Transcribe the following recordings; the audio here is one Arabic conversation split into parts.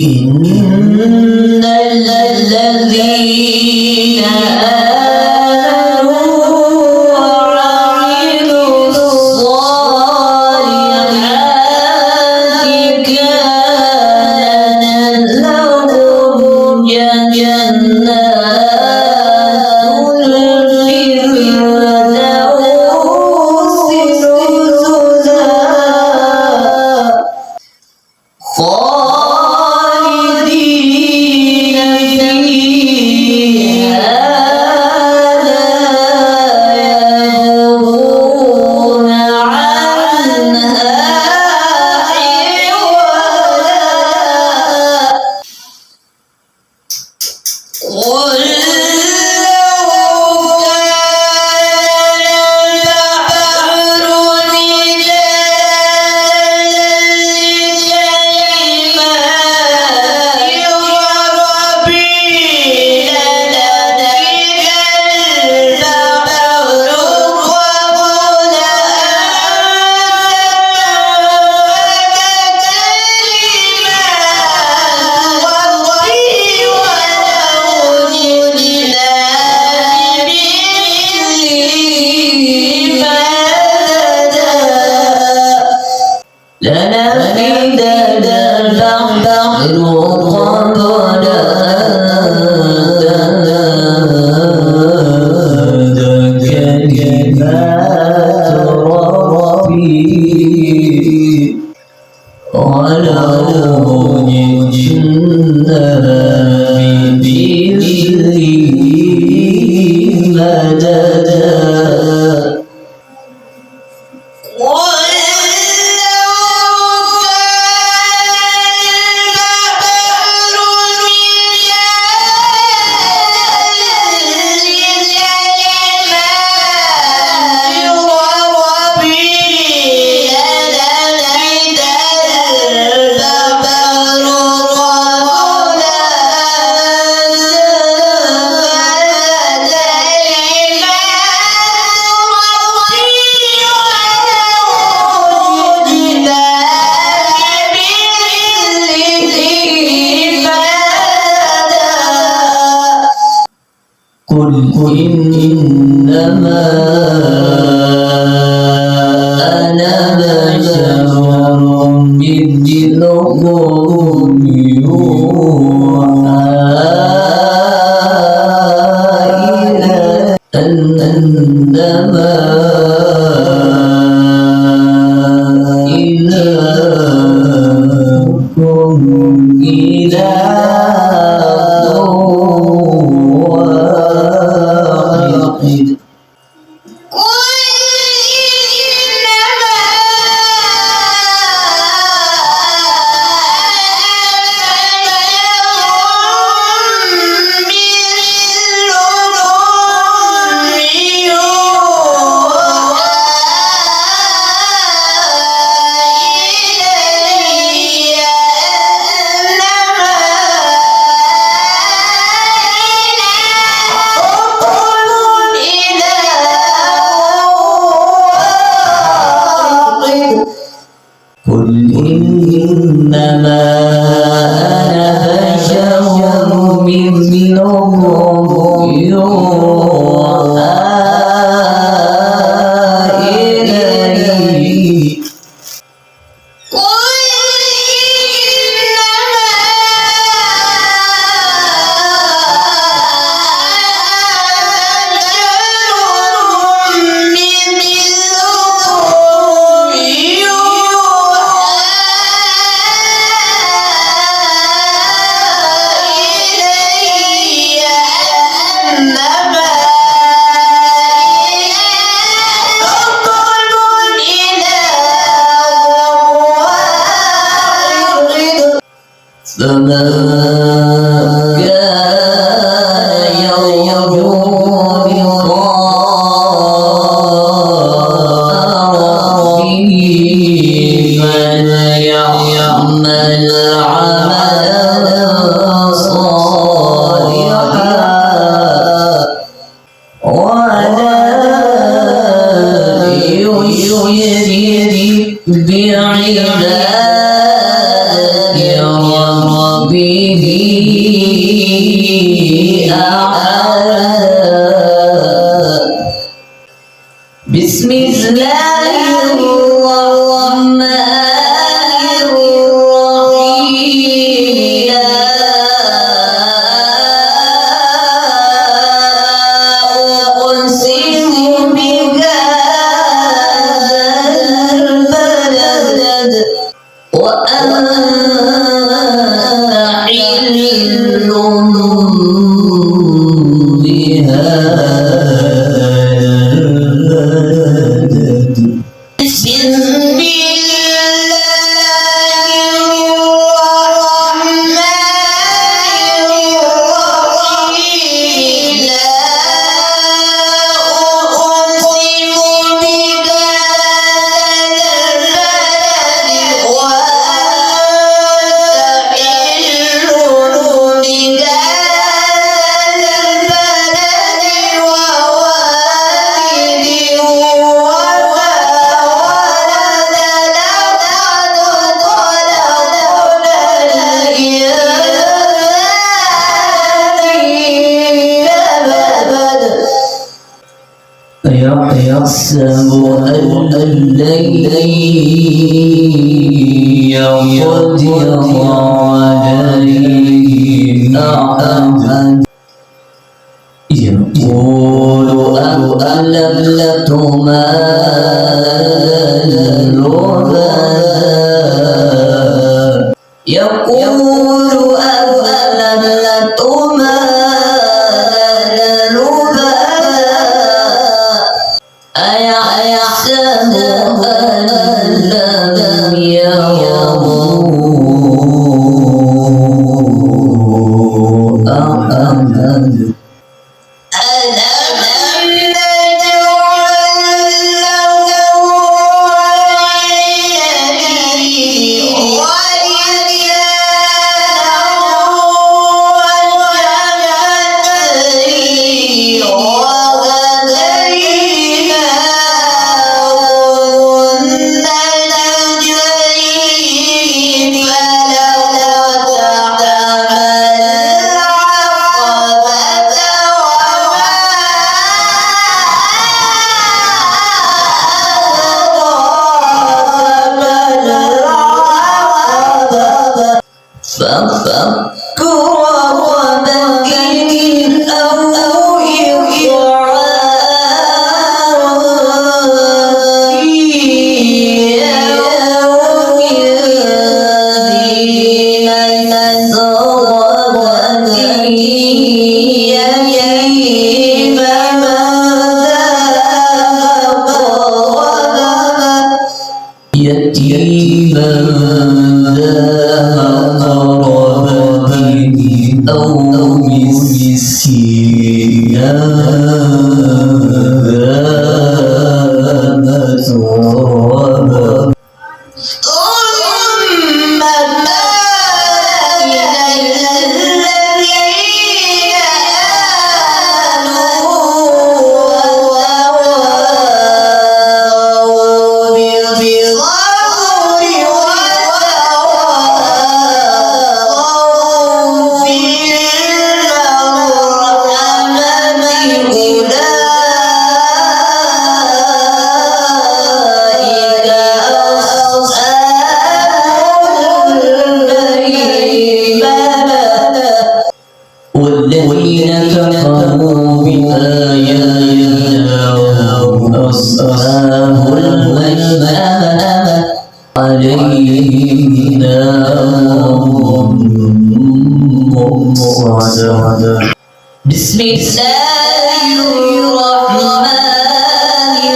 إن الذين آمنوا وعملوا الصالحات كانت لهم جنات الفردوس نزلا خالدين فيها لا يبغون عنها حولا لنفد البحر قبل أن تنفد كلمات ربي ولو جئنا بمثله مددا قل إنما أنا بشر مثلكم يوحى إلي أنما إلهكم إله واحد قل إنما أنا بشر مثلكم يوحى إلي فمن كان يرجو لقاء ربه فليعمل عملا صالحا ولا يشرك بعبادة ربه يحسب أن لن يقدر عليه أحد يقول أهلكت مالا لبدا يقول أهلكت مالا لبدا أيحسب أن لم يره أحد فك رقبة أو إطعام في يوم ذي مسغبة يتيما أو مسكينا ذا متربة ثم إلى الذين آمنوا بالصبر والتواصوا والذين كفروا بآياتنا هم أصحاب المشأمة عليهم نار مؤصدة بسم الله الرحمن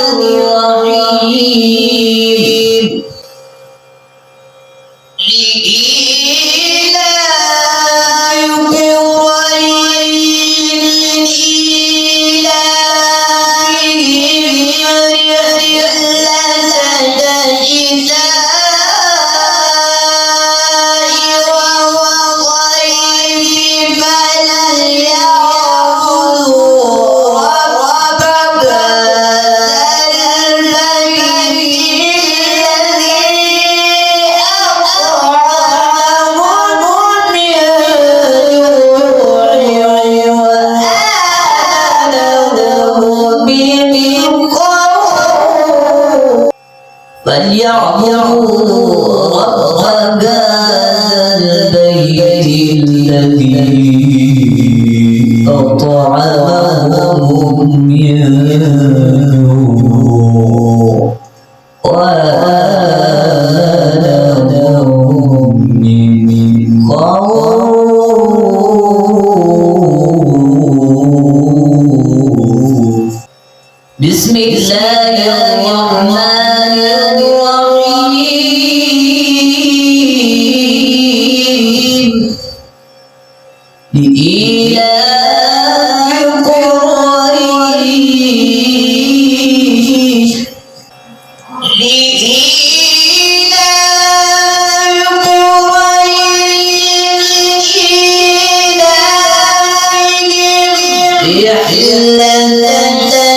الرحيم فليعبدوا رب هذا البيت الذي أطعمهم من جوع وآمنهم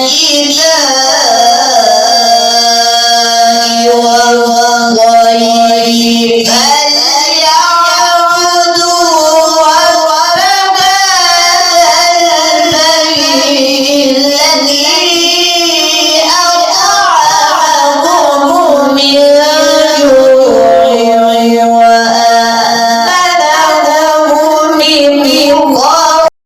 كتاب